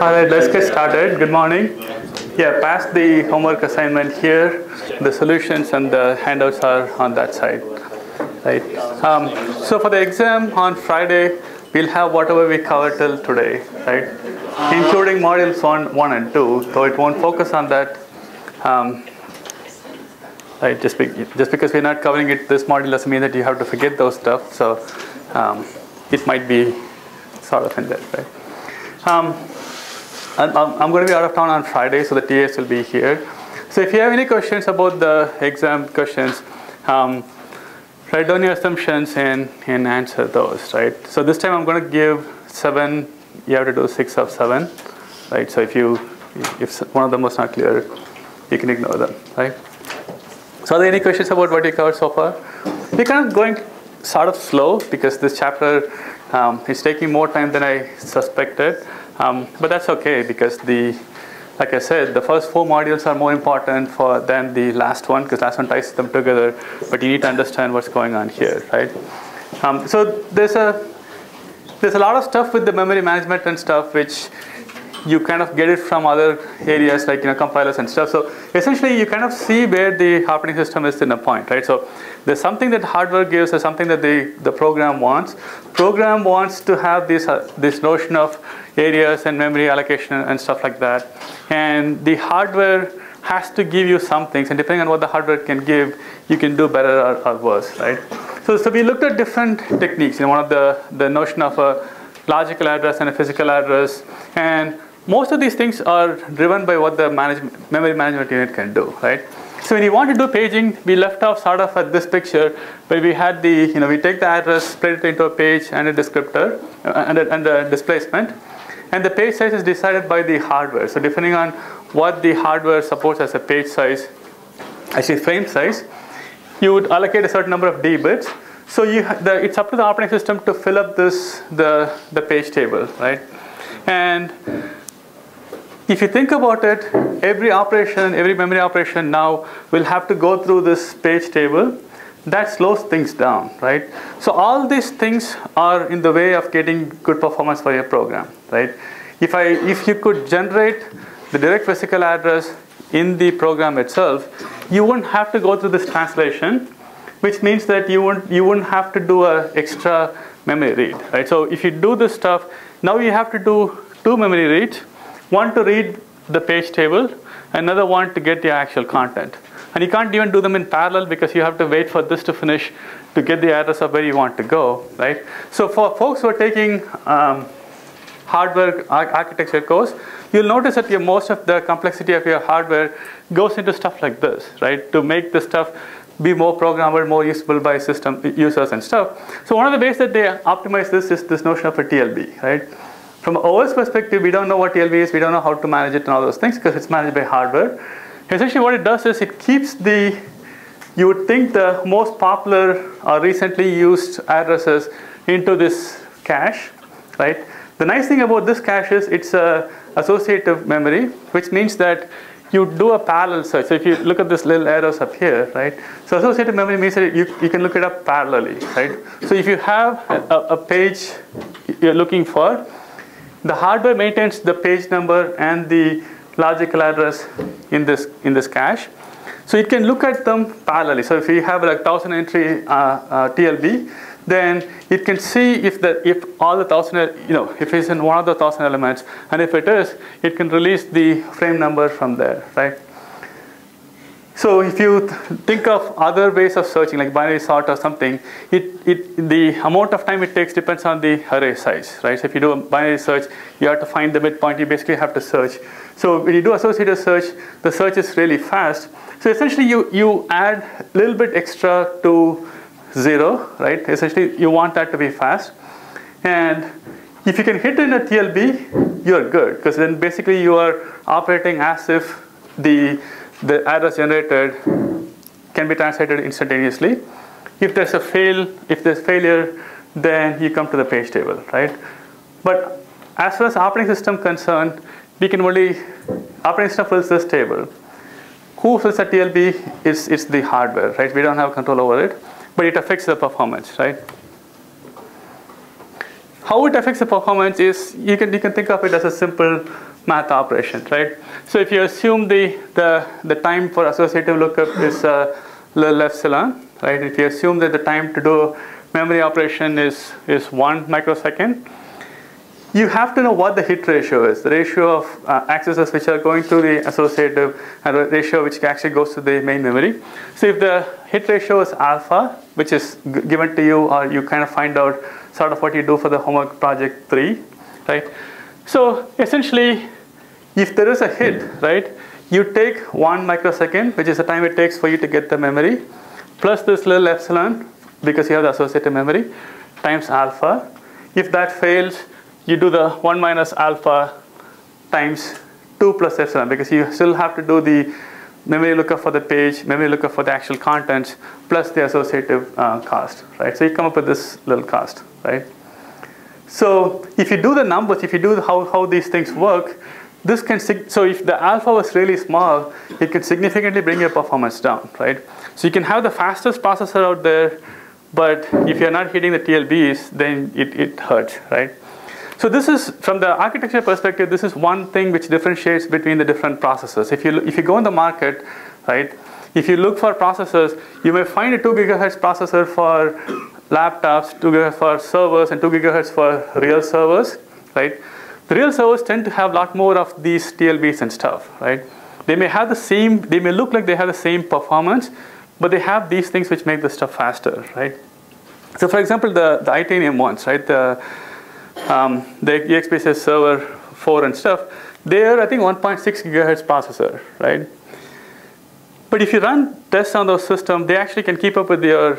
All right, let's get started. Good morning. Yeah, pass the homework assignment here. The solutions and the handouts are on that side. Right. So for the exam on Friday, we'll have whatever we covered till today, right? Including modules 1 and 2. So it won't focus on that. Right. Just because we're not covering it, this module doesn't mean that you have to forget those stuff. So it might be sort of in there, right? I'm going to be out of town on Friday, so the TAs will be here. So if you have any questions about the exam questions, write down your assumptions and answer those, right? So this time I'm going to give 7. You have to do 6 of 7, right? So if one of them was not clear, you can ignore them, right? So are there any questions about what we covered so far? We're kind of going sort of slow because this chapter is taking more time than I suspected. But that's okay because like I said, the first 4 modules are more important than the last one because last one ties them together. But you need to understand what's going on here, right? So there's a lot of stuff with the memory management and stuff which you kind of get it from other areas like compilers and stuff. So essentially, you kind of see where the operating system is in a point, right? So there's something that hardware gives, there's something that the program wants. Program wants to have this notion of areas and memory allocation and stuff like that. And the hardware has to give you some things, and depending on what the hardware can give, you can do better or worse, right? So we looked at different techniques. One of the notion of a logical address and a physical address, and most of these things are driven by what the memory management unit can do, right? So when you want to do paging, we left off sort of at this picture where we had we take the address, split it into a page and a descriptor and a displacement. And the page size is decided by the hardware. So depending on what the hardware supports as a page size, actually frame size, you would allocate a certain number of D bits. So it's up to the operating system to fill up the page table, right? And if you think about it, every memory operation now will have to go through this page table. That slows things down, right? So all these things are in the way of getting good performance for your program, right? If you could generate the direct physical address in the program itself, you wouldn't have to go through this translation, which means that you wouldn't have to do an extra memory read, right? So if you do this stuff, now you have to do 2 memory reads. One to read the page table, another one to get the actual content. And you can't even do them in parallel because you have to wait for this to finish to get the address of where you want to go, right? So for folks who are taking hardware architecture course, you'll notice that most of the complexity of your hardware goes into stuff like this, right? To make the stuff be more programmable, more usable by system users and stuff. So one of the ways that they optimize this is this notion of a TLB, right? From an OS perspective, we don't know what TLB is, we don't know how to manage it and all those things because it's managed by hardware. Essentially what it does is it keeps you would think the most popular or recently used addresses into this cache, right? The nice thing about this cache is it's associative memory, which means that you do a parallel search. So if you look at this little arrows up here, right? So associative memory means that you can look it up parallelly, right? So if you have a page you're looking for, the hardware maintains the page number and the logical address in this cache. So it can look at them parallelly. So if you have like 1000 entry TLB, then it can see if all the 1000, if it's in one of the 1000 elements, and if it is, it can release the frame number from there, right? So if you think of other ways of searching, like binary sort or something, the amount of time it takes depends on the array size, right? So if you do a binary search, you have to find the midpoint. You basically have to search. So when you do associative search, the search is really fast. So essentially, you add a little bit extra to 0, right? Essentially, you want that to be fast. And if you can hit in a TLB, you're good, because then basically you are operating as if the address generated can be translated instantaneously. If there's failure, then you come to the page table, right? But as far as operating system concerned, operating system fills this table. Who fills the TLB is the hardware, right? We don't have control over it, but it affects the performance, right? How it affects the performance is you can think of it as a simple math operation, right? So if you assume the time for associative lookup is little epsilon, right? If you assume that the time to do memory operation is 1 microsecond, you have to know what the hit ratio is, the ratio of accesses which are going to the associative and the ratio which actually goes to the main memory. So if the hit ratio is alpha, which is given to you, or you kind of find out sort of what you do for the homework project 3, right? So essentially, if there is a hit, right, you take 1 microsecond, which is the time it takes for you to get the memory, plus this little epsilon, because you have the associative memory, times alpha. If that fails, you do the 1 minus alpha times 2 plus epsilon, because you still have to do the memory lookup for the page, memory lookup for the actual contents, plus the associative cost, right? So you come up with this little cost, right? So if you do the numbers, if you do how these things work, this can, so if the alpha was really small, it can significantly bring your performance down, right? So you can have the fastest processor out there, but if you're not hitting the TLBs, then it hurts, right? So this is, from the architecture perspective, this is one thing which differentiates between the different processors. If you go in the market, right, if you look for processors, you may find a 2 gigahertz processor for laptops, 2 gigahertz for servers, and 2 gigahertz for real servers, right? The real servers tend to have a lot more of these TLBs and stuff, right? They may have the same, they may look like they have the same performance, but they have these things which make the stuff faster, right? So for example, the Itanium ones, right? The EXPSS server 4 and stuff, they're, I think, 1.6 gigahertz processor, right? But if you run tests on those systems, they actually can keep up with your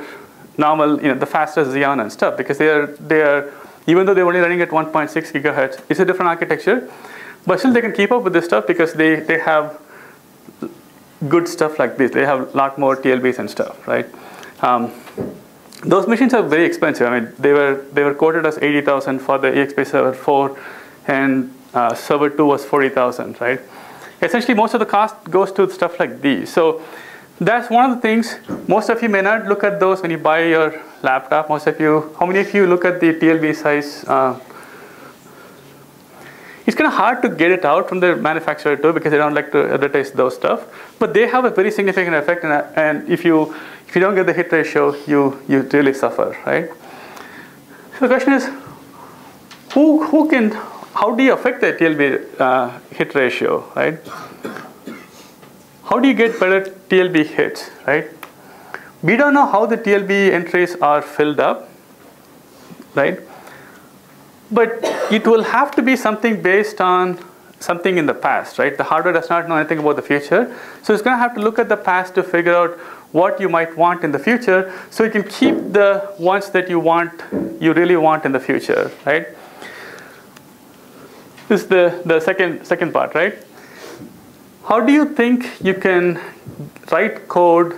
normal, the fastest Xeon and stuff, because they are, even though they're only running at 1.6 gigahertz, it's a different architecture, but still they can keep up with this stuff because they have good stuff like this. They have a lot more TLBs and stuff, right? Those machines are very expensive. I mean, they were quoted as 80,000 for the EXP server 4, and server 2 was 40,000, right? Essentially, most of the cost goes to stuff like these. So that's one of the things. Most of you may not look at those when you buy your laptop. Most of you, how many of you look at the TLB size? It's kind of hard to get it out from the manufacturer too, because they don't like to advertise those stuff. But they have a very significant effect, and if you don't get the hit ratio, you really suffer, right? So the question is, how do you affect the TLB hit ratio, right? How do you get better TLB hits, right? We don't know how the TLB entries are filled up, right? But it will have to be something based on something in the past, right? The hardware does not know anything about the future. So it's going to have to look at the past to figure out what you might want in the future, so you can keep the ones that you really want in the future, right? This is the second part, right? How do you think you can write code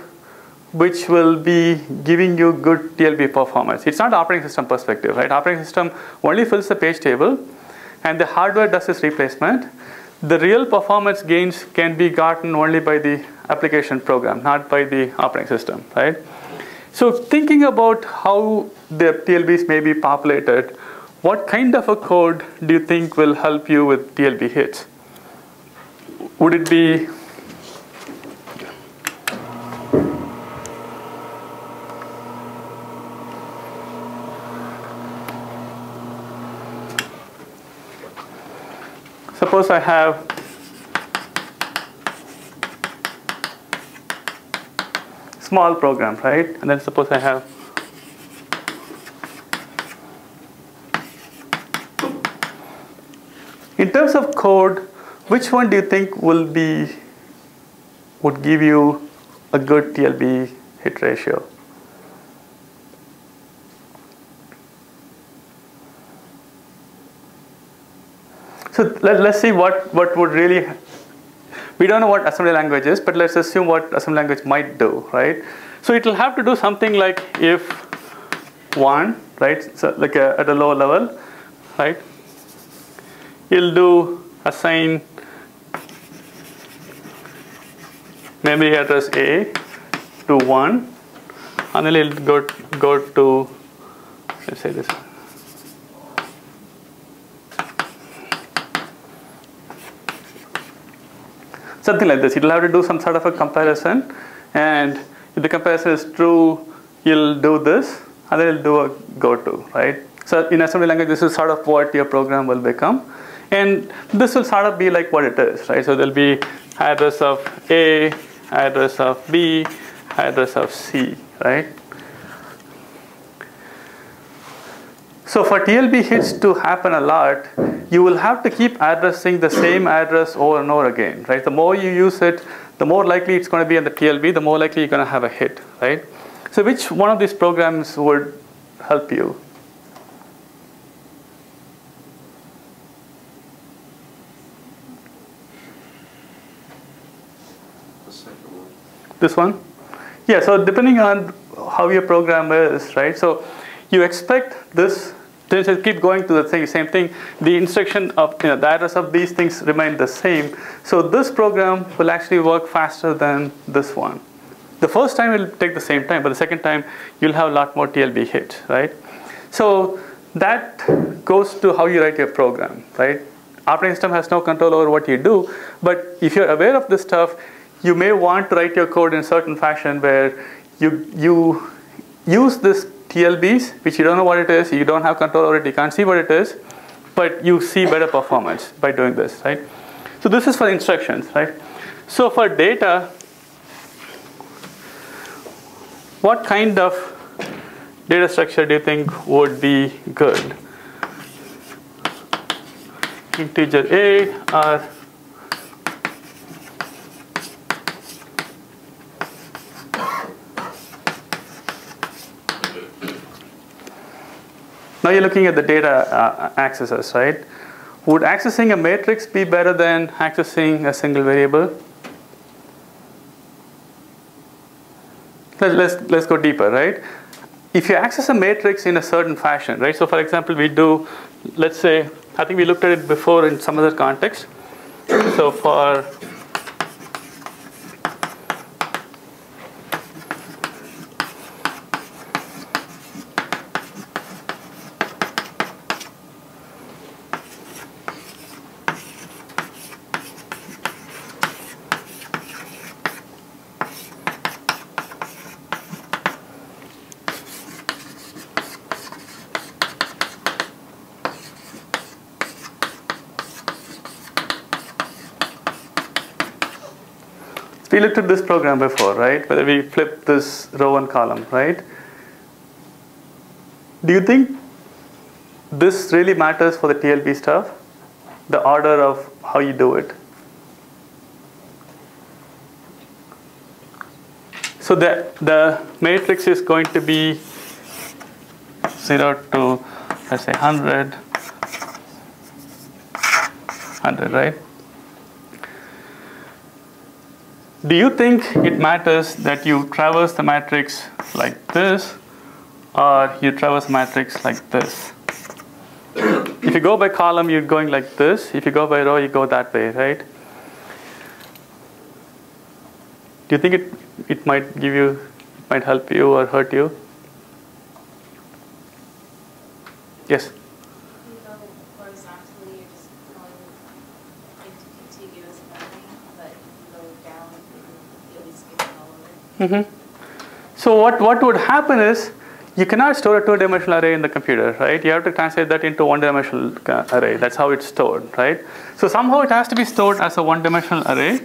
which will be giving you good TLB performance? It's not operating system perspective, right? Operating system only fills the page table, and the hardware does its replacement. The real performance gains can be gotten only by the application program, not by the operating system, right? So thinking about how the TLBs may be populated, what kind of a code do you think will help you with TLB hits? Would it be suppose I have small program, right? And then suppose I have in terms of code, which one do you think would give you a good TLB hit ratio? So let's see what would really, we don't know what assembly language is, but let's assume what assembly language might do, right? So it will have to do something like if 1, right? So like at a low level, right? It'll do assign memory address A to 1, and then it'll go to, let's say this. Something like this. You'll have to do some sort of a comparison, and if the comparison is true, you'll do this, and then you'll do a goto, right? So in assembly language, this is sort of what your program will become. And this will sort of be like what it is, right? So there'll be address of A, address of B, address of C, right? So for TLB hits to happen a lot, you will have to keep addressing the same address over and over again, right? The more you use it, the more likely it's going to be on the TLB, the more likely you're going to have a hit, right? So which one of these programs would help you? The second one. This one? Yeah, so depending on how your program is, right? So you expect this to keep going to the same thing. The instruction of the address of these things remain the same. So this program will actually work faster than this one. The first time it will take the same time, but the second time you'll have a lot more TLB hits, right? So that goes to how you write your program, right? Operating system has no control over what you do, but if you're aware of this stuff, you may want to write your code in a certain fashion where you use this TLBs, which you don't know what it is, you don't have control over it, you can't see what it is, but you see better performance by doing this, right? So this is for instructions, right? So for data, what kind of data structure do you think would be good? Integer A or now you're looking at the data accesses, right? Would accessing a matrix be better than accessing a single variable? Let's go deeper, right? If you access a matrix in a certain fashion, right? So for example, we do, let's say, I think we looked at it before in some other context. So for we looked at this program before, right? Whether we flip this row and column, right? Do you think this really matters for the TLB stuff? The order of how you do it? So the matrix is going to be 0 to, let's say, 100, 100, right? Do you think it matters that you traverse the matrix like this, or you traverse the matrix like this? If you go by column, you're going like this. If you go by row, you go that way, right? Do you think it might give you, it might help you or hurt you? Yes? Mm-hmm. So what would happen is you cannot store a two-dimensional array in the computer, right? You have to translate that into one-dimensional array. That's how it's stored, right? So somehow it has to be stored as a one-dimensional array,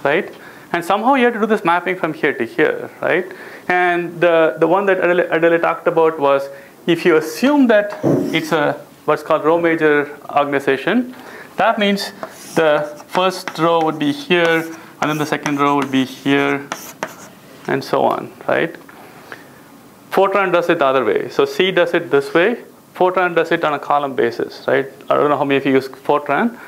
right? And somehow you have to do this mapping from here to here, right? And the one that Adele talked about was if you assume that it's a what's called row major organization, that means the first row would be here, and then the second row would be here, and so on, right? Fortran does it the other way. So C does it this way. Fortran does it on a column basis, right? I don't know how many of you use Fortran.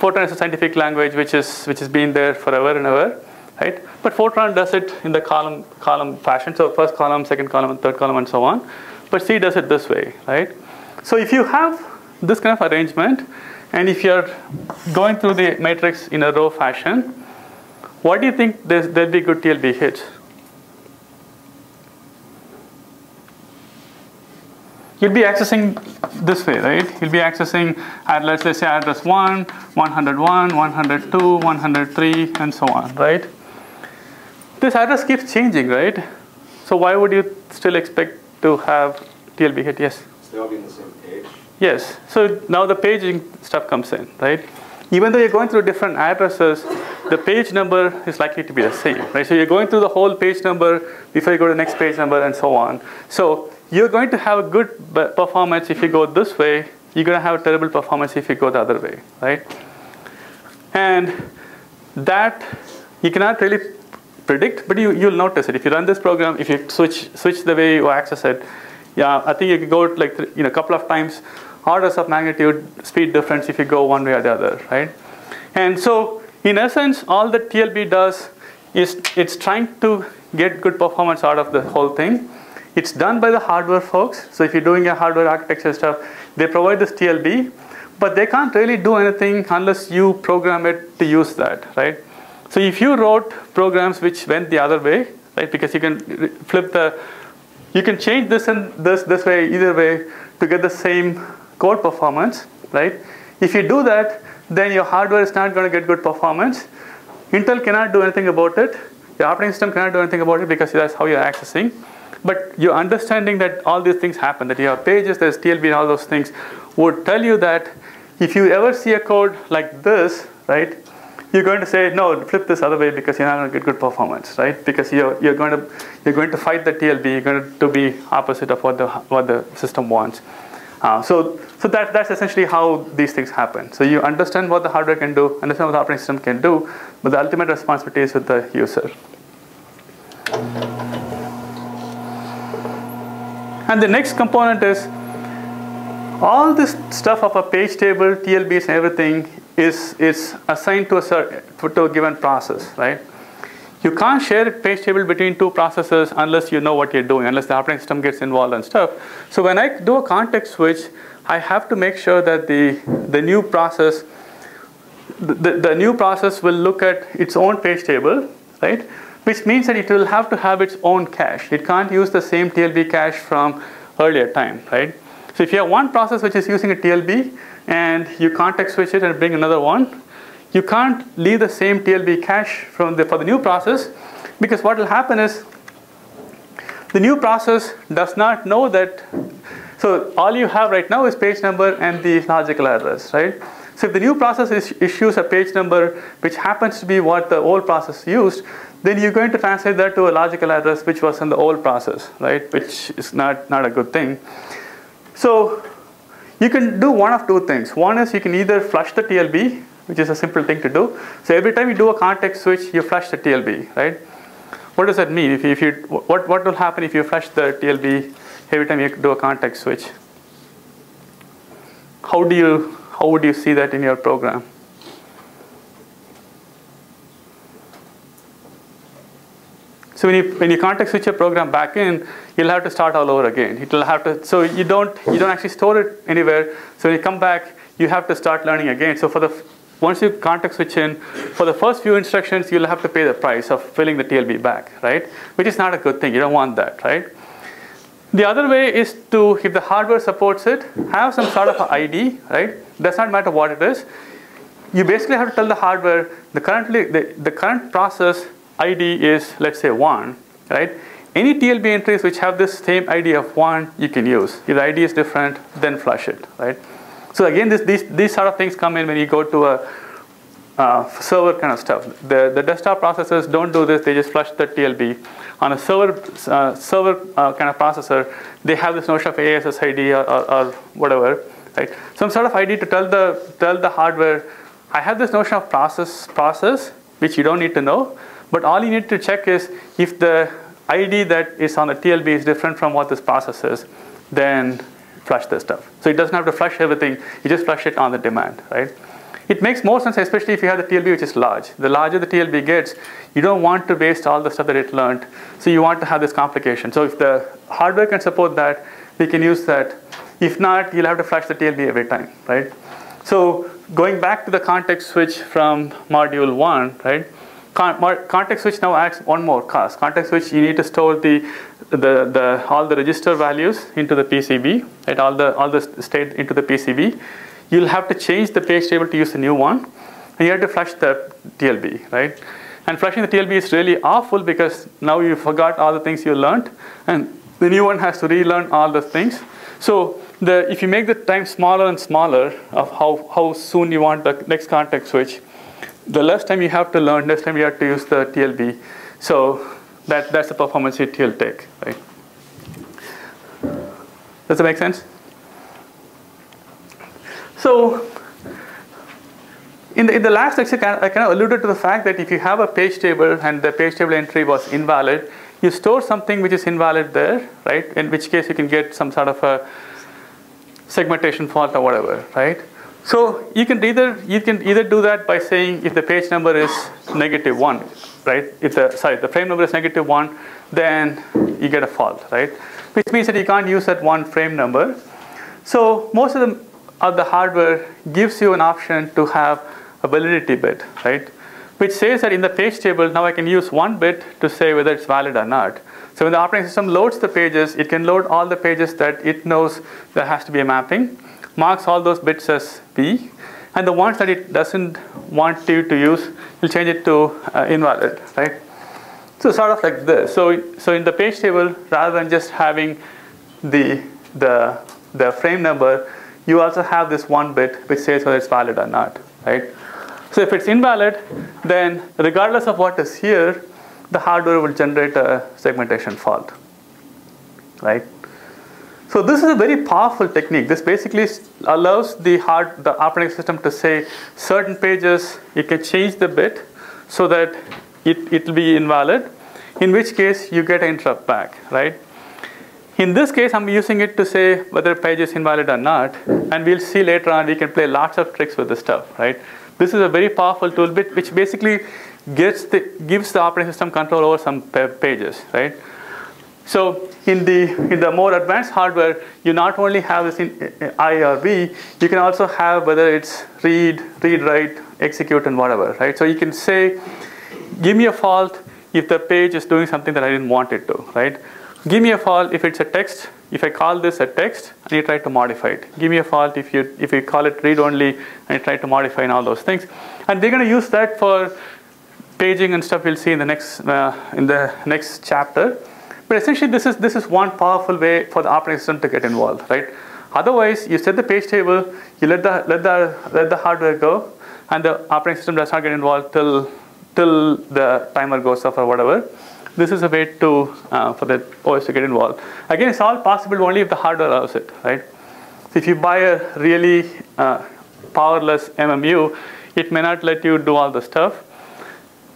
Fortran is a scientific language which has been there forever and ever, right? But Fortran does it in the column fashion. So first column, second column, and third column, and so on. But C does it this way, right? So if you have this kind of arrangement, and if you're going through the matrix in a row fashion, what do you think there'll be good TLB hits? you'll be accessing this way, right? You'll be accessing, let's say address 1, 101, 102, 103, and so on, right? This address keeps changing, right? So why would you still expect to have TLB hit? Yes? They'll all be in the same page? Yes. So now the paging stuff comes in, right? Even though you're going through different addresses, the page number is likely to be the same, right? So you're going through the whole page number before you go to the next page number and so on. So you're going to have a good performance if you go this way. You're going to have a terrible performance if you go the other way, right? And that you cannot really predict, but you'll notice it. If you run this program, if you switch the way you access it, yeah, I think you could go like a couple of times orders of magnitude speed difference if you go one way or the other, right? And so in essence, all that TLB does is it's trying to get good performance out of the whole thing. It's done by the hardware folks. So if you're doing a hardware architecture stuff, they provide this TLB, but they can't really do anything unless you program it to use that, right? So if you wrote programs which went the other way, right, because you can you can change this and this way, either way, to get the same code performance, right? If you do that, then your hardware is not going to get good performance. Intel cannot do anything about it. Your operating system cannot do anything about it because that's how you're accessing. But your understanding that all these things happen, that you have pages, there's TLB and all those things, would tell you that if you ever see a code like this, right, you're going to say, no, flip this other way because you're not going to get good performance, right? Because you're going to fight the TLB. You're going to be opposite of what the system wants. So that's essentially how these things happen. So you understand what the hardware can do, understand what the operating system can do, but the ultimate responsibility is with the user. And the next component is all this stuff of a page table, TLBs, and everything is assigned to a given process, right? You can't share a page table between two processes unless you know what you're doing, unless the operating system gets involved and stuff. So when I do a context switch, I have to make sure that the new process, the new process will look at its own page table, right? Which means that it will have to have its own cache. It can't use the same TLB cache from earlier time, right? So if you have one process which is using a TLB and you context switch it and bring another one, you can't leave the same TLB cache for the new process, because what will happen is the new process does not know that. So all you have right now is page number and the logical address, right? So if the new process issues a page number which happens to be what the old process used, then you're going to translate that to a logical address which was in the old process, right? Which is not a good thing. So you can do one of two things. One is you can either flush the TLB, which is a simple thing to do. So every time you do a context switch, you flush the TLB, right? What does that mean? What will happen if you flush the TLB every time you do a context switch? How would you see that in your program? So when you context switch your program back in, you'll have to start all over again. It'll have to. So you don't actually store it anywhere. So when you come back, you have to start learning again. So once you context switch in, for the first few instructions, you'll have to pay the price of filling the TLB back, right? Which is not a good thing. You don't want that, right? The other way is to, if the hardware supports it, have some sort of an ID, right? Does not matter what it is. You basically have to tell the hardware the current process ID is, let's say, 1, right? Any TLB entries which have this same ID of 1, you can use. If the ID is different, then flush it, right? So again, these sort of things come in when you go to a server kind of stuff. The desktop processors don't do this. They just flush the TLB. On a server kind of processor, they have this notion of ASSID or whatever, right? Some sort of ID to tell the hardware, I have this notion of process, which you don't need to know. But all you need to check is if the ID that is on the TLB is different from what this process is, then flush this stuff. So it doesn't have to flush everything. You just flush it on the demand, right? It makes more sense, especially if you have the TLB which is large. The larger the TLB gets, you don't want to waste all the stuff that it learned. So you want to have this complication. So if the hardware can support that, we can use that. If not, you'll have to flush the TLB every time, right? So going back to the context switch from module 1, right? Context switch now adds one more cost. Context switch, you need to store all the register values into the PCB, right? All the state into the PCB. You'll have to change the page table to use the new one, and you have to flush the TLB, right? And flushing the TLB is really awful because now you forgot all the things you learned, and the new one has to relearn all the things. So if you make the time smaller and smaller of how soon you want the next context switch, the less time you have to learn, less time you have to use the TLB. So that's the performance hit you'll take, right? Does that make sense? So in the last lecture, I kind of alluded to the fact that if you have a page table and the page table entry was invalid, you store something which is invalid there, right? In which case you can get some sort of a segmentation fault or whatever, right? So you can either do that by saying if the page number is -1, right? If the frame number is -1, then you get a fault, right? Which means that you can't use that one frame number. So most of the hardware gives you an option to have a validity bit, right? Which says that in the page table, now I can use one bit to say whether it's valid or not. So when the operating system loads the pages, it can load all the pages that it knows there has to be a mapping, marks all those bits as B, and the ones that it doesn't want you to use, will change it to invalid, right? So sort of like this. So in the page table, rather than just having the frame number, you also have this one bit which says whether it's valid or not, right? So if it's invalid, then regardless of what is here, the hardware will generate a segmentation fault, right? So this is a very powerful technique. This basically allows the operating system to say certain pages, you can change the bit so that it will be invalid, in which case you get an interrupt back, right? In this case, I'm using it to say whether a page is invalid or not, and we'll see later on we can play lots of tricks with this stuff, right? This is a very powerful tool which basically gives the operating system control over some pages, right? So in the more advanced hardware, you not only have this in I or B, you can also have whether it's read, write, execute, and whatever, right? So you can say, give me a fault if the page is doing something that I didn't want it to, right? Give me a fault if it's a text. If I call this a text and you try to modify it. Give me a fault if you call it read only and you try to modify and all those things. And we're going to use that for paging and stuff we'll see in the next chapter. But essentially this is one powerful way for the operating system to get involved, right? Otherwise, you set the page table, you let the hardware go, and the operating system does not get involved till the timer goes off or whatever. This is a way for the OS to get involved. Again, it's all possible only if the hardware allows it, right? So if you buy a really powerless MMU, it may not let you do all the stuff.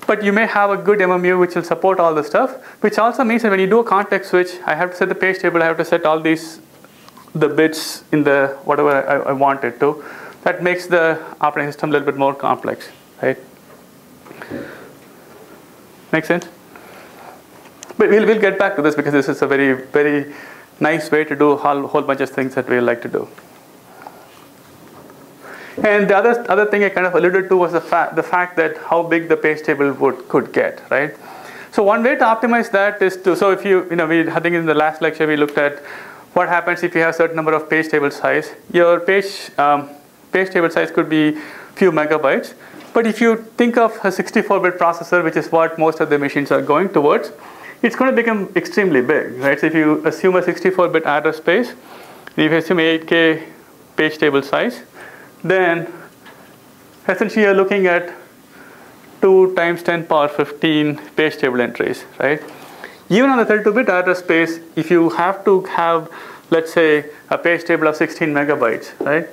But you may have a good MMU which will support all the stuff, which also means that when you do a context switch, I have to set the page table, I have to set all the bits in the whatever I want it to. That makes the operating system a little bit more complex, right? Make sense? But we'll get back to this because this is a very, very nice way to do a whole bunch of things that we like to do. And the other thing I kind of alluded to was the fact that how big the page table could get, right? So one way to optimize that is so if I think in the last lecture we looked at what happens if you have a certain number of page table size. Your page table size could be few megabytes. But if you think of a 64-bit processor, which is what most of the machines are going towards, it's going to become extremely big, right? So if you assume a 64-bit address space, if you assume 8K page table size, then essentially you're looking at 2 times 10 power 15 page table entries, right? Even on the 32-bit address space, if you have to have, let's say, a page table of 16 megabytes, right?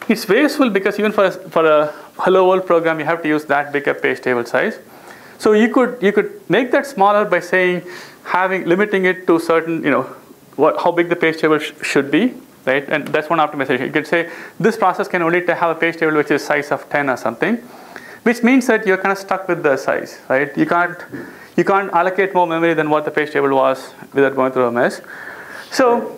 It's wasteful because even for a hello world program, you have to use that big a page table size. So you could make that smaller by saying, limiting it to certain, how big the page table should be, right? And that's one optimization. You could say this process can only have a page table which is size of 10 or something, which means that you're kind of stuck with the size, right? You can't allocate more memory than what the page table was without going through a mess. So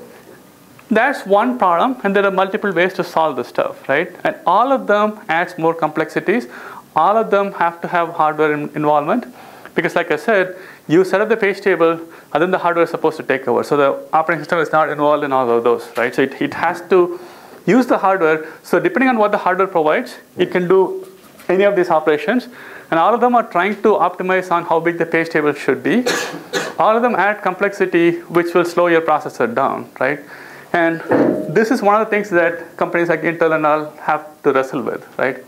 That's one problem, and there are multiple ways to solve this stuff, right? And all of them adds more complexities. All of them have to have hardware involvement, because like I said, you set up the page table, and then the hardware is supposed to take over. So the operating system is not involved in all of those, right? So it has to use the hardware. So depending on what the hardware provides, it can do any of these operations. And all of them are trying to optimize on how big the page table should be. All of them add complexity, which will slow your processor down, right? And this is one of the things that companies like Intel and all have to wrestle with, right?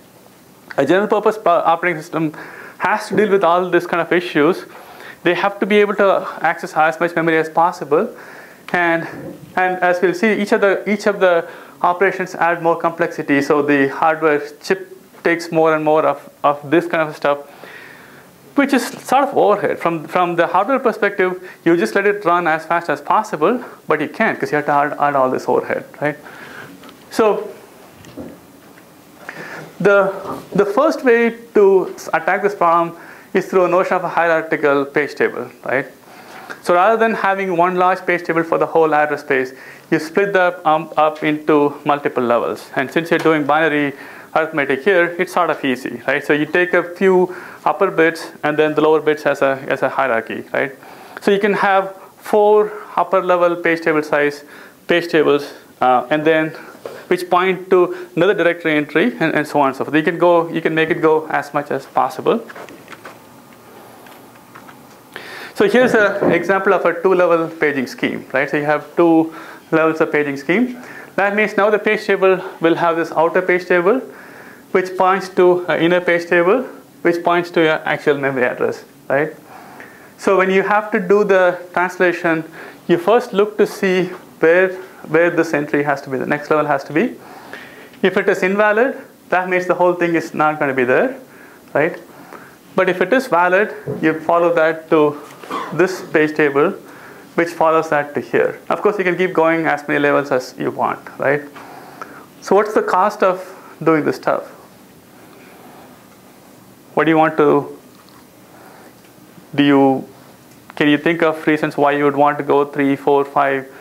A general purpose operating system has to deal with all this kind of issues. They have to be able to access as much memory as possible. And as we'll see, each of the operations add more complexity. So the hardware chip takes more and more of this kind of stuff, which is sort of overhead. From the hardware perspective, you just let it run as fast as possible, but you can't because you have to add all this overhead, right? So the first way to attack this problem is through a notion of a hierarchical page table, right? So rather than having one large page table for the whole address space, you split that up into multiple levels. And since you're doing binary arithmetic here, it's sort of easy, right? So you take a few upper bits and then the lower bits as a hierarchy, right? So you can have 4 upper level page table size page tables, and then which point to another directory entry, and so on and so forth. You can make it go as much as possible. So here's an example of a 2-level paging scheme, right? So you have 2 levels of paging scheme. That means now the page table will have this outer page table, which points to an inner page table, which points to your actual memory address, right? So when you have to do the translation, you first look to see where this entry has to be, the next level has to be. If it is invalid, that means the whole thing is not going to be there, right? But if it is valid, you follow that to this page table, which follows that to here. Of course, you can keep going as many levels as you want, right? So what's the cost of doing this stuff? What do you want to do? Can you think of reasons why you would want to go 3, 4, 5?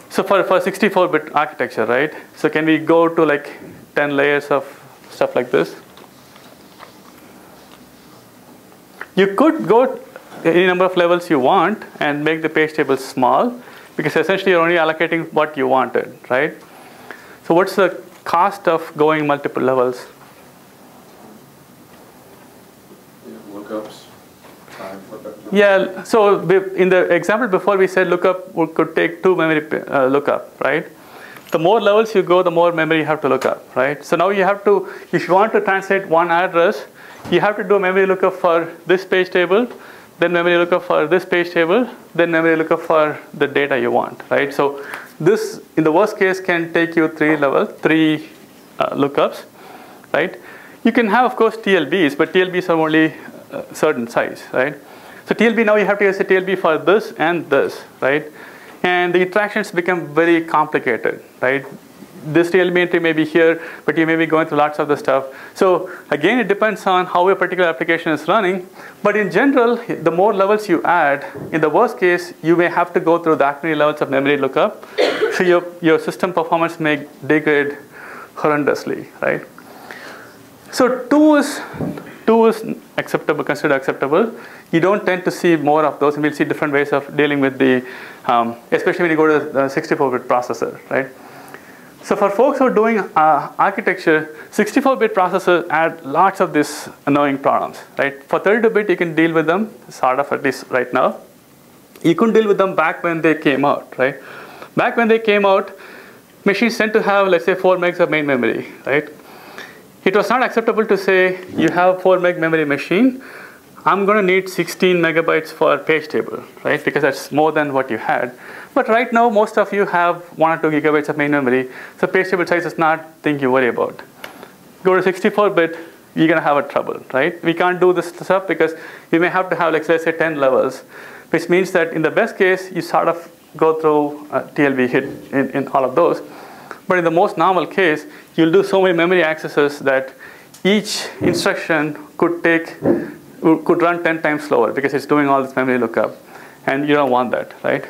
So for 64-bit architecture, right? So can we go to like 10 layers of stuff like this? You could go any number of levels you want and make the page table small, because essentially you're only allocating what you wanted, right? So what's the cost of going multiple levels? Lookups, time for Yeah, so in the example before we said lookup could take 2 memory lookup, right? The more levels you go, the more memory you have to look up, right? So now you have to, if you want to translate one address, you have to do a memory lookup for this page table, then memory lookup for this page table, then memory lookup for the data you want, right? So this, in the worst case, can take you 3 lookups, right? You can have, of course, TLBs, but TLBs are only a certain size, right? So TLB, now you have to use a TLB for this and this, right? And the interactions become very complicated, right? This TLB entry may be here, but you may be going through lots of the stuff. So again, it depends on how a particular application is running. But in general, the more levels you add, in the worst case, you may have to go through that many levels of memory lookup. So your system performance may degrade horrendously, right? So 2 is acceptable, considered acceptable. You don't tend to see more of those, and we'll see different ways of dealing with the, especially when you go to the 64-bit processor, right? So for folks who are doing architecture, 64-bit processors add lots of these annoying problems, right? For 32-bit, you can deal with them, sort of, at least right now. You couldn't deal with them back when they came out, right? Back when they came out, machines tend to have, let's say, 4 megs of main memory, right? It was not acceptable to say, you have a 4 meg memory machine, I'm going to need 16 megabytes for page table, right? Because that's more than what you had. But right now, most of you have 1 or 2 gigabytes of main memory, so page table size is not a thing you worry about. Go to 64-bit, you're going to have a trouble, right? We can't do this stuff because you may have to have, like, let's say, 10 levels, which means that in the best case, you sort of go through a TLB hit in all of those. But in the most normal case, you'll do so many memory accesses that each instruction could run 10 times slower because it's doing all this memory lookup. And you don't want that, right?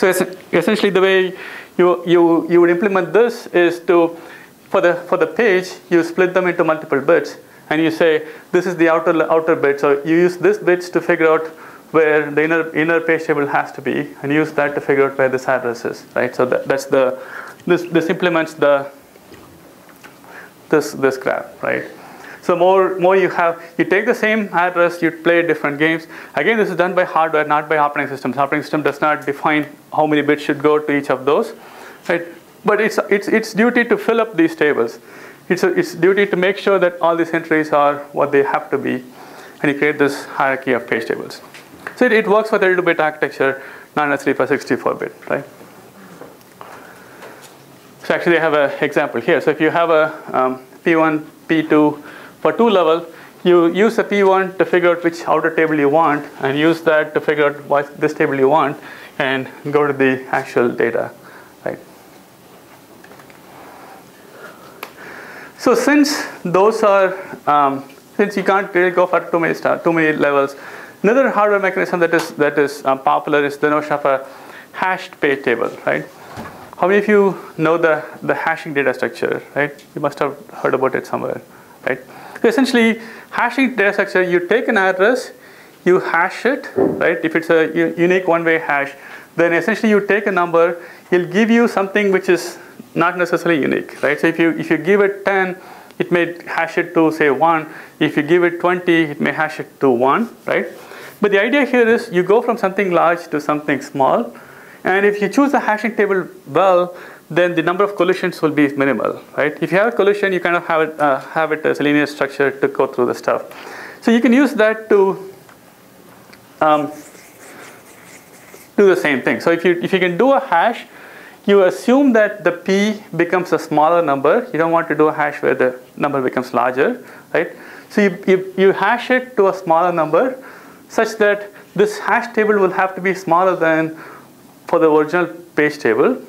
So essentially the way you would implement this is to, for the page, you split them into multiple bits, and you say this is the outer bit. So you use this bits to figure out where the inner page table has to be, and use that to figure out where this address is, right? So that's this implements this graph, right? So more you have, you take the same address, you play different games. Again, this is done by hardware, not by operating systems. Operating system does not define how many bits should go to each of those, right? But it's duty to fill up these tables. It's duty to make sure that all these entries are what they have to be, and you create this hierarchy of page tables. So it works for 32-bit architecture, not necessarily for 64-bit, right? So actually, I have an example here. So if you have a P1, P2 for 2 level, you use the P1 to figure out which outer table you want, and use that to figure out what this table you want, and go to the actual data, right? So since those are, since you can't really go for too many levels, another hardware mechanism that is popular is the notion of a hashed page table, right? How many of you know the hashing data structure, right? You must have heard about it somewhere, right? So essentially, hashing data structure, you take an address, you hash it, right? If it's a unique one-way hash, then essentially you take a number, it'll give you something which is not necessarily unique, right? So if you give it 10, it may hash it to say 1. If you give it 20, it may hash it to 1, right? But the idea here is you go from something large to something small. And if you choose the hashing table well, then the number of collisions will be minimal, right? If you have a collision, you kind of have it as a linear structure to go through the stuff. So you can use that to do the same thing. So if you can do a hash, you assume that the P becomes a smaller number. You don't want to do a hash where the number becomes larger, right? So you hash it to a smaller number such that this hash table will have to be smaller than for the original page table.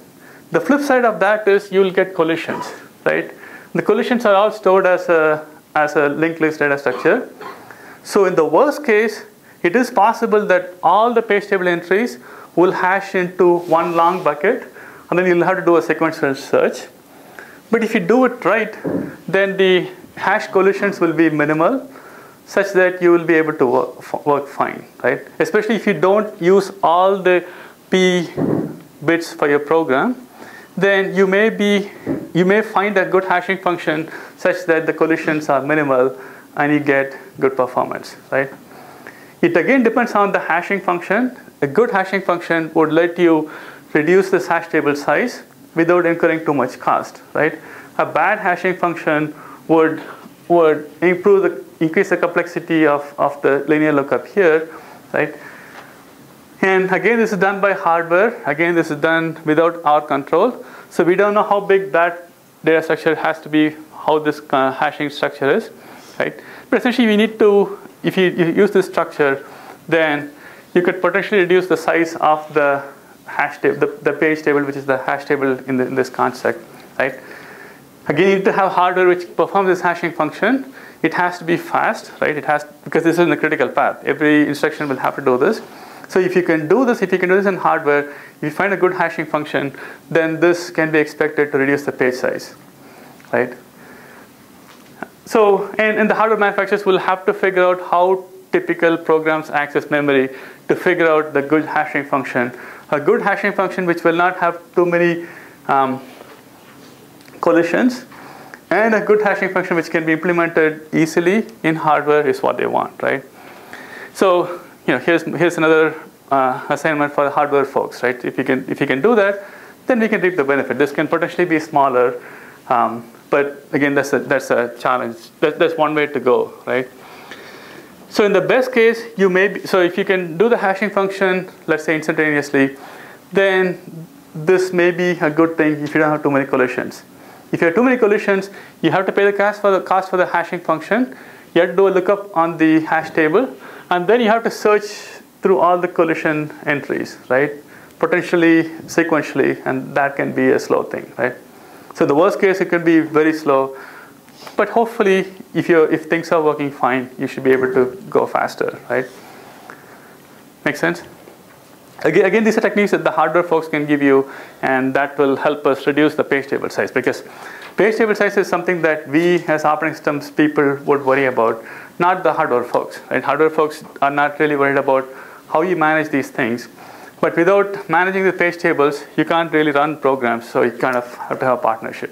The flip side of that is you'll get collisions, right? The collisions are all stored as a linked list data structure. So in the worst case, it is possible that all the page table entries will hash into one long bucket, and then you'll have to do a sequential search. But if you do it right, then the hash collisions will be minimal, such that you will be able to work fine, right? Especially if you don't use all the P bits for your program, then you may find a good hashing function such that the collisions are minimal and you get good performance, right? It again depends on the hashing function. A good hashing function would let you reduce this hash table size without incurring too much cost, right? A bad hashing function would increase the complexity of the linear lookup here, right? And again, this is done by hardware. Again, this is done without our control. So we don't know how big that data structure has to be, how this hashing structure is, right? But essentially, we need to, if you use this structure, then you could potentially reduce the size of the hash table, the page table, which is the hash table in this concept, right? Again, you need to have hardware which performs this hashing function. It has to be fast, right? It has, because this is in the critical path. Every instruction will have to do this. So if you can do this, in hardware, if you find a good hashing function, then this can be expected to reduce the page size, right? So, and the hardware manufacturers will have to figure out how typical programs access memory to figure out the good hashing function. A good hashing function which will not have too many collisions, and a good hashing function which can be implemented easily in hardware is what they want, right? So, here's another assignment for the hardware folks, right? If you can do that, then we can reap the benefit. This can potentially be smaller, but again, that's a challenge. That's one way to go, right? So in the best case, so if you can do the hashing function, let's say instantaneously, then this may be a good thing if you don't have too many collisions. If you have too many collisions, you have to pay the cost for the hashing function. You have to do a lookup on the hash table, and then you have to search through all the collision entries, right? Potentially sequentially, and that can be a slow thing, right? So the worst case, it can be very slow, but hopefully, if things are working fine, you should be able to go faster, right? Make sense? Again, these are techniques that the hardware folks can give you, and that will help us reduce the page table size, because page table size is something that we as operating systems people would worry about, not the hardware folks. Right? Hardware folks are not really worried about how you manage these things. But without managing the page tables, you can't really run programs, so you kind of have to have a partnership.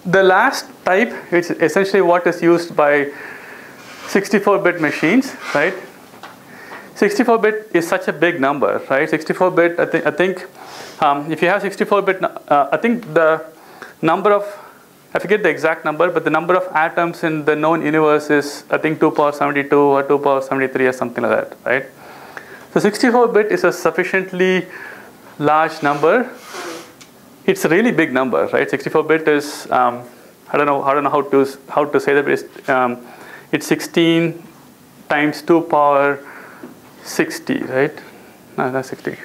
The last type is essentially what is used by 64-bit machines, right? 64-bit is such a big number, right? 64-bit, I think if you have 64-bit, I think the number of, I forget the exact number, but the number of atoms in the known universe is, I think, 2 power 72 or 2 power 73 or something like that, right? So 64-bit is a sufficiently large number. It's a really big number, right? 64-bit is, I don't know how to say that, but it's 16 times 2 power 60, right? No, that's 60.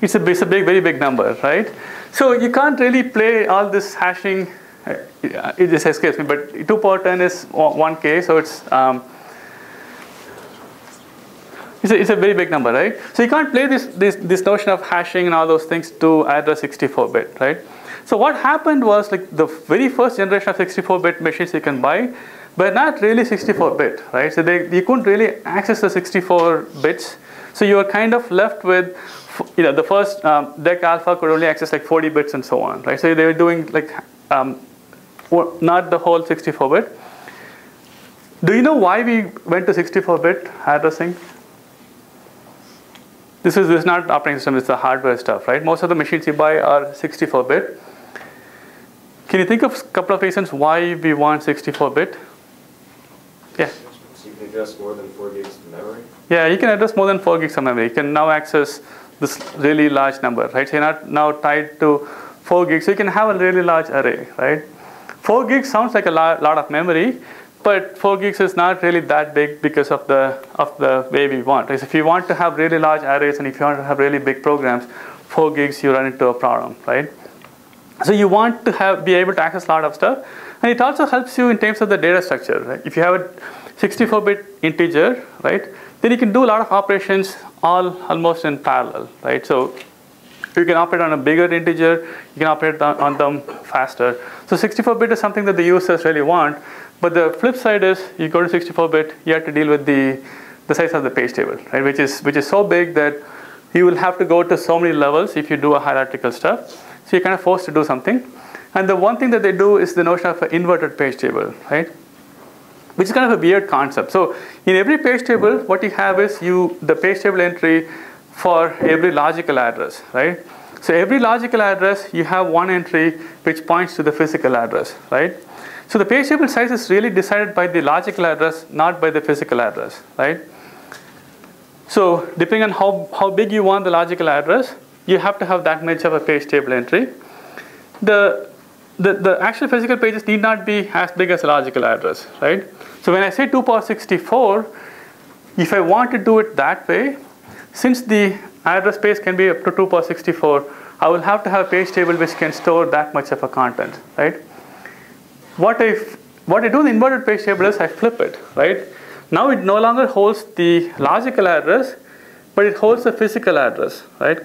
It's a big, very big number, right? So you can't really play all this hashing. It just escapes me, but 2 power 10 is 1K, so it's a very big number, right? So you can't play this notion of hashing and all those things to address 64-bit, right? So what happened was, like, the very first generation of 64-bit machines you can buy, but not really 64-bit, right? So you couldn't really access the 64 bits. So you were kind of left with, the first DEC alpha could only access like 40 bits and so on, right? So they were doing like not the whole 64-bit. Do you know why we went to 64-bit addressing? This is not operating system, it's the hardware stuff, right? Most of the machines you buy are 64-bit. Can you think of a couple of reasons why we want 64-bit? Yeah. So you can address more than 4 gigs of memory? Yeah, you can address more than 4 gigs of memory. You can now access this really large number, right? So you're not now tied to 4 gigs. So you can have a really large array, right? 4 gigs sounds like a lot of memory, but 4 gigs is not really that big because of the way we want. Right? So if you want to have really large arrays and if you want to have really big programs, 4 gigs you run into a problem, right? So you want to be able to access a lot of stuff, and it also helps you in terms of the data structure. Right? If you have a 64-bit integer, right, then you can do a lot of operations almost in parallel, right? So you can operate on a bigger integer, you can operate on them faster. So 64-bit is something that the users really want, but the flip side is you go to 64-bit, you have to deal with the size of the page table, right? Which is so big that you will have to go to so many levels if you do a hierarchical stuff. So you're kind of forced to do something. And the one thing that they do is the notion of an inverted page table, right? Which is kind of a weird concept. So in every page table, what you have is the page table entry for every logical address, right? So every logical address, you have one entry which points to the physical address, right? So the page table size is really decided by the logical address, not by the physical address, right? So depending on how big you want the logical address, you have to have that much of a page table entry. The actual physical pages need not be as big as a logical address, right? So when I say 2 power 64, if I want to do it that way, since the address space can be up to 2 power 64, I will have to have a page table which can store that much of a content, right? What I do in the inverted page table is I flip it, right? Now it no longer holds the logical address, but it holds the physical address, right?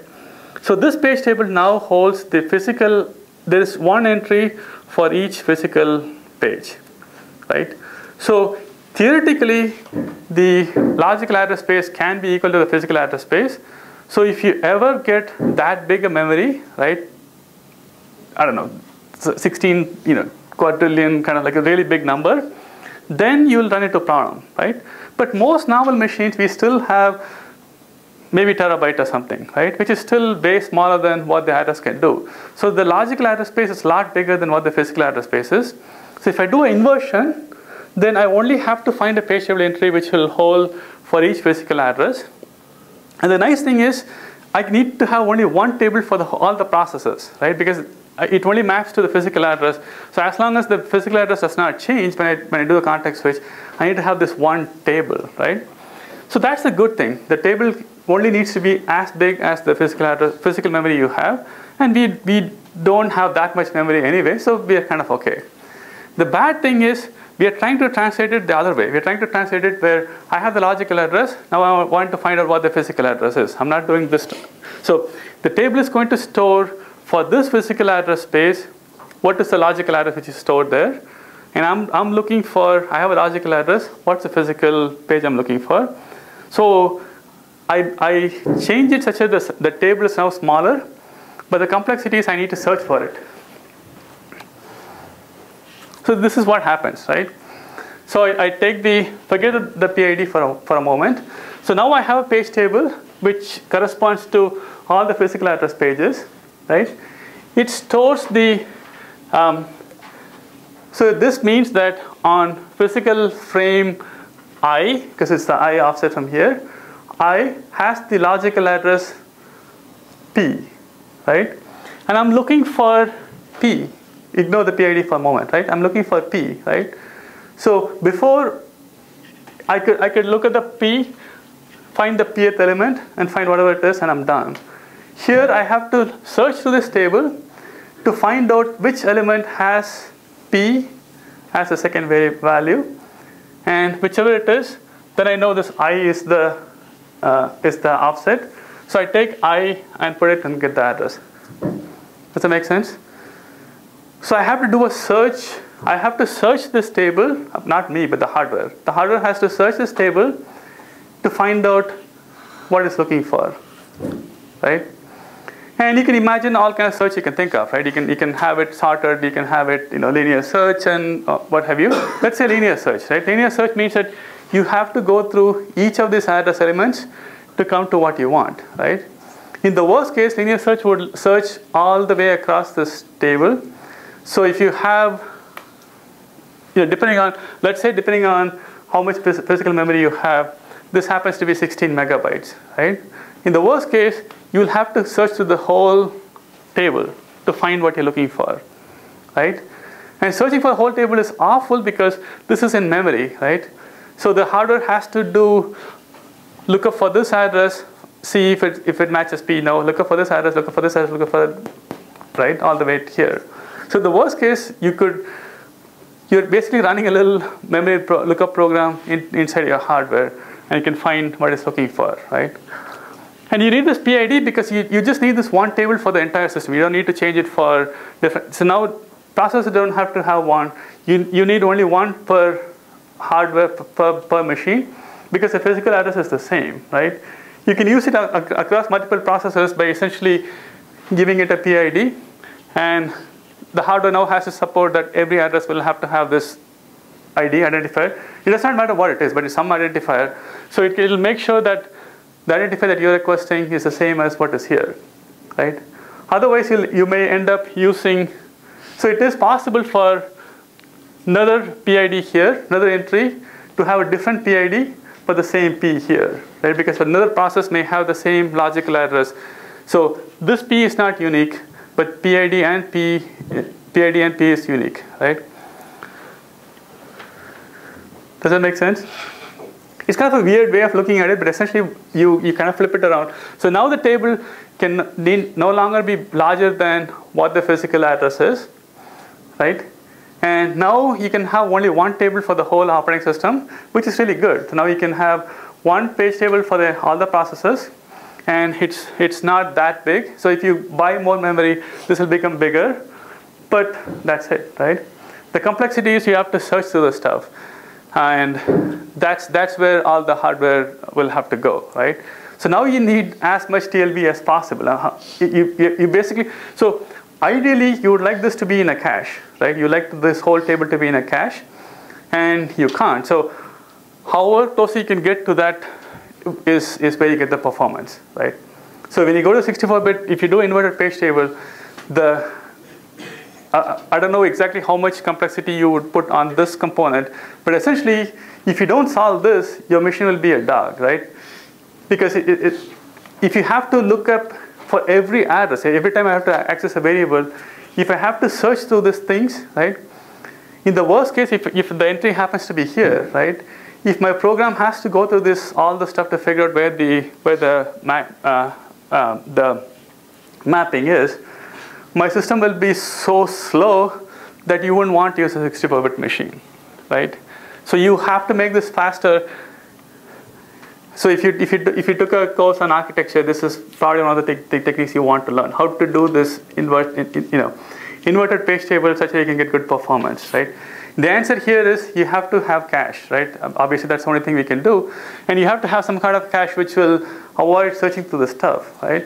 So this page table now holds the physical. There is one entry for each physical page, right? So theoretically, the logical address space can be equal to the physical address space. So if you ever get that big a memory, right? I don't know, 16, quadrillion, kind of like a really big number, then you'll run into a problem, right? But most normal machines, we still have maybe terabyte or something, right? Which is still way smaller than what the address can do. So the logical address space is a lot bigger than what the physical address space is. So if I do an inversion, then I only have to find a page table entry which will hold for each physical address. And the nice thing is, I need to have only one table for all the processes, right? Because it only maps to the physical address. So as long as the physical address does not change when I do the context switch, I need to have this one table, right? So that's the good thing. The table only needs to be as big as the physical memory you have, and we don't have that much memory anyway, so we are kind of okay. The bad thing is we are trying to translate it the other way. We are trying to translate it where I have the logical address. Now I want to find out what the physical address is. I'm not doing this. So the table is going to store for this physical address space, what is the logical address which is stored there. And I'm looking for, I have a logical address. What's the physical page I'm looking for? So I change it such that the table is now smaller, but the complexity is I need to search for it. So this is what happens, right? So I take forget the PID for a moment. So now I have a page table which corresponds to all the physical address pages, right? It stores the, so this means that on physical frame I, because it's the I offset from here, I has the logical address P, right? And I'm looking for P. Ignore the PID for a moment, right? I'm looking for P, right? So before I could look at the P, find the Pth element, and find whatever it is, and I'm done. Here I have to search through this table to find out which element has P as a second value, and whichever it is, then I know this I is the offset. So I take I and put it and get the address. Does that make sense? So I have to do a search. I have to search this table, not me, but the hardware. The hardware has to search this table to find out what it's looking for, right? And you can imagine all kinds of search you can think of, right? You can have it sorted, you can have it, linear search and what have you. Let's say linear search, right? Linear search means that you have to go through each of these address elements to come to what you want, right? In the worst case, linear search would search all the way across this table. So if you have, depending on how much physical memory you have, this happens to be 16 megabytes, right? In the worst case, you'll have to search through the whole table to find what you're looking for, right? And searching for the whole table is awful because this is in memory, right? So the hardware has to look up for this address, see if it matches P. No, look up for this address, look up for this address, look up for that, right? All the way here. So the worst case, you're basically running a little memory lookup program inside your hardware, and you can find what it's looking for, right? And you need this PID because you just need this one table for the entire system. You don't need to change it for different. So now processors don't have to have one. You need only one per hardware per machine because the physical address is the same, right? You can use it across multiple processors by essentially giving it a PID, and the hardware now has to support that every address will have to have this ID identifier. It does not matter what it is, but it's some identifier. So it will make sure that the identifier that you're requesting is the same as what is here, right? Otherwise, you may end up using, so it is possible for another PID here, another entry, to have a different PID for the same P here, right? Because another process may have the same logical address. So this P is not unique, but PID and P is unique, right? Does that make sense? It's kind of a weird way of looking at it, but essentially you kind of flip it around. So now the table can no longer be larger than what the physical address is, right? And now you can have only one table for the whole operating system, which is really good. So now you can have one page table for all the processes, and it's not that big. So if you buy more memory, this will become bigger, but that's it, right? The complexity is you have to search through the stuff, and that's where all the hardware will have to go, right? So now you need as much TLB as possible. You basically, so ideally you would like this to be in a cache, right? You like this whole table to be in a cache, and you can't. So however close you can get to that is where you get the performance, right? So when you go to 64-bit, if you do inverted page table, I don't know exactly how much complexity you would put on this component, but essentially, if you don't solve this, your machine will be a dog, right? Because if you have to look up for every address, every time I have to access a variable, if I have to search through these things, right? In the worst case, if the entry happens to be here, right? If my program has to go through all the stuff to figure out where the mapping is, my system will be so slow that you wouldn't want to use a 64-bit machine, right? So you have to make this faster. So if you took a course on architecture, this is probably one of the techniques you want to learn, how to do this inverted page table such that you can get good performance, right? The answer here is you have to have cache, right? Obviously, that's the only thing we can do. And you have to have some kind of cache which will avoid searching through the stuff, right?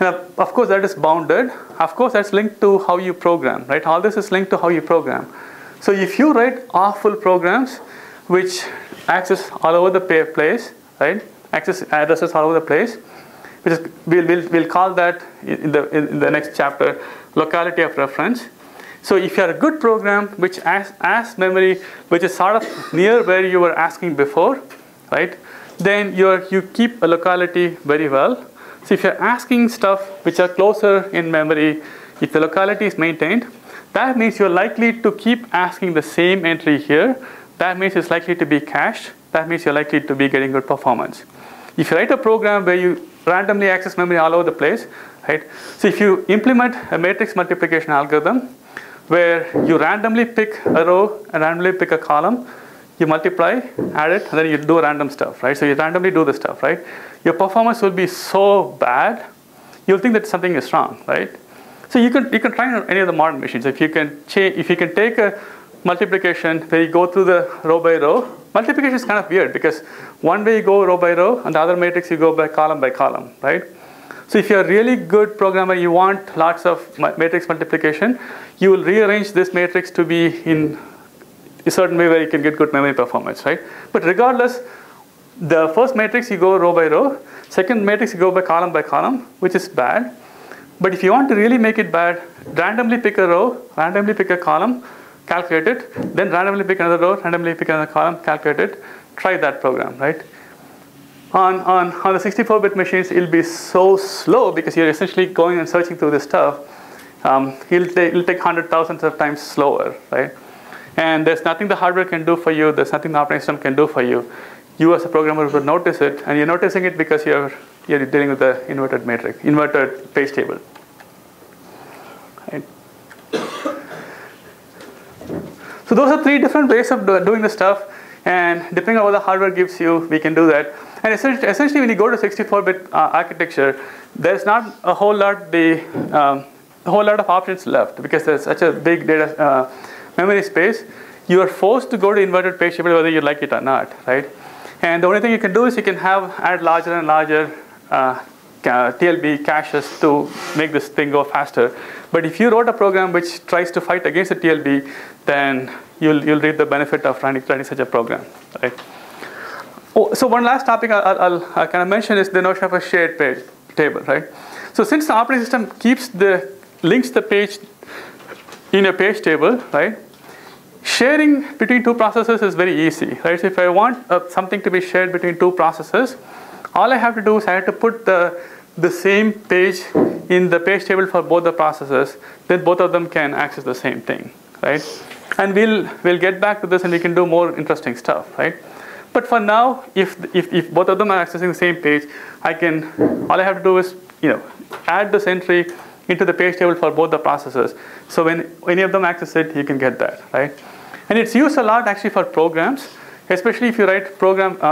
And of course, that is bounded. Of course, that's linked to how you program, right? All this is linked to how you program. So if you write awful programs which access all over the place, right? Access addresses all over the place, which is we'll call that in the next chapter locality of reference. So if you are a good program which asks memory which is sort of near where you were asking before, right? Then you keep a locality very well. So if you're asking stuff which are closer in memory, if the locality is maintained, that means you're likely to keep asking the same entry here. That means it's likely to be cached. That means you're likely to be getting good performance. If you write a program where you randomly access memory all over the place, right? So if you implement a matrix multiplication algorithm where you randomly pick a row and randomly pick a column, you multiply, add it, and then you do random stuff, right? So you randomly do the stuff, right? Your performance will be so bad, you'll think that something is wrong, right? So you can try on any of the modern machines. If you can take a multiplication where you go through the row by row, multiplication is kind of weird because one way you go row by row, and the other matrix you go by column, right? So if you're a really good programmer, you want lots of matrix multiplication, you will rearrange this matrix to be in a certain way where you can get good memory performance, right? But regardless, the first matrix you go row by row, second matrix you go by column, which is bad. But if you want to really make it bad, randomly pick a row, randomly pick a column, calculate it, then randomly pick another row, randomly pick another column, calculate it. Try that program, right? On the 64-bit machines, it'll be so slow because you're essentially going and searching through this stuff. It'll take hundreds, thousands of times slower, right? And there's nothing the hardware can do for you. There's nothing the operating system can do for you. You as a programmer will notice it, and you're noticing it because you're dealing with the inverted page table. Right? So those are three different ways of doing the stuff, and depending on what the hardware gives you, we can do that. And essentially, when you go to 64-bit architecture, there's not a whole lot of options left because there's such a big data memory space. You are forced to go to inverted page table whether you like it or not, right? And the only thing you can do is you can add larger and larger TLB caches to make this thing go faster. But if you wrote a program which tries to fight against the TLB, then you'll reap the benefit of running such a program, right? Oh, so one last topic I'll kind of mention is the notion of a shared page table, right? So since the operating system links the page in a page table, right? Sharing between two processes is very easy, right? So if I want something to be shared between two processes, all I have to do is I have to put the same page in the page table for both the processes. Then both of them can access the same thing, right? And we'll get back to this and we can do more interesting stuff, right? But for now, if both of them are accessing the same page, all I have to do is add this entry into the page table for both the processes. So when any of them access it, you can get that, right? And it's used a lot actually for programs, especially if you write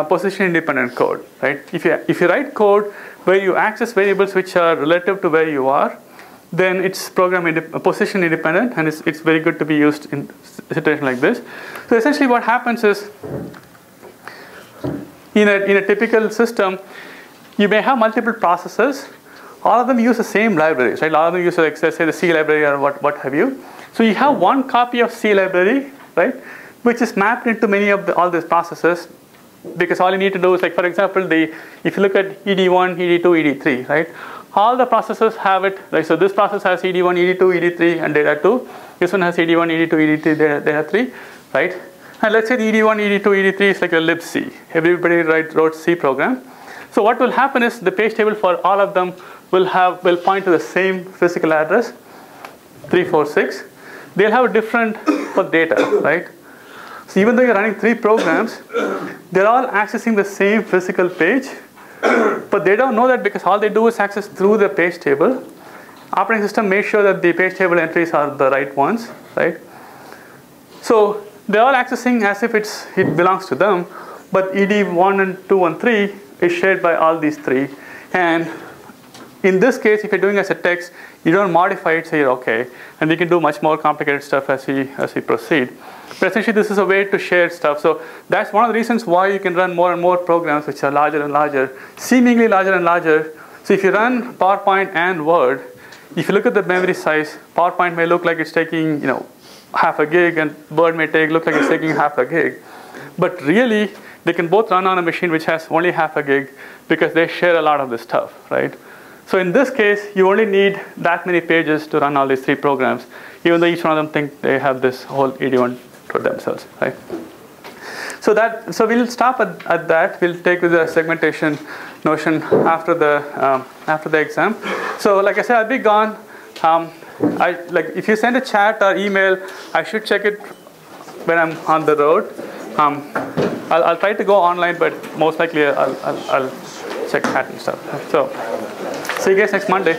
position independent code, right? If you write code where you access variables which are relative to where you are, then it's position independent, and it's very good to be used in a situation like this. So essentially what happens is, in a typical system, you may have multiple processes. All of them use the same libraries, right? All of them use, like, let's say, the C library or what have you. So you have one copy of C library, right, which is mapped into many of all these processes, because all you need to do is, like, for example, if you look at ED1, ED2, ED3, right? All the processes have it, right? So this process has ED1, ED2, ED3, and data 2. This one has ED1, ED2, ED3, data 3, right? And let's say the ED1, ED2, ED3 is like a libc. Everybody wrote C program. So what will happen is the page table for all of them will point to the same physical address, 346. They'll have a different for data, right? So even though you're running three programs, they're all accessing the same physical page, but they don't know that because all they do is access through the page table. Operating system makes sure that the page table entries are the right ones, right? So they're all accessing as if it belongs to them, but ED1 and 2 and 3 is shared by all these three. And in this case, if you're doing as a text, you don't modify it, so you're okay. And we can do much more complicated stuff as we proceed. But essentially, this is a way to share stuff. So that's one of the reasons why you can run more and more programs which are larger and larger, seemingly larger and larger. So if you run PowerPoint and Word, if you look at the memory size, PowerPoint may look like it's taking half a gig, and Word may look like it's taking half a gig. But really, they can both run on a machine which has only half a gig because they share a lot of this stuff, right? So in this case, you only need that many pages to run all these three programs, even though each one of them think they have this whole ED1 to themselves, right? So we'll stop at that. We'll take with the segmentation notion after the exam. So like I said, I'll be gone. If you send a chat or email, I should check it when I'm on the road. I'll try to go online, but most likely I'll check chat and stuff. So see you guys next Monday.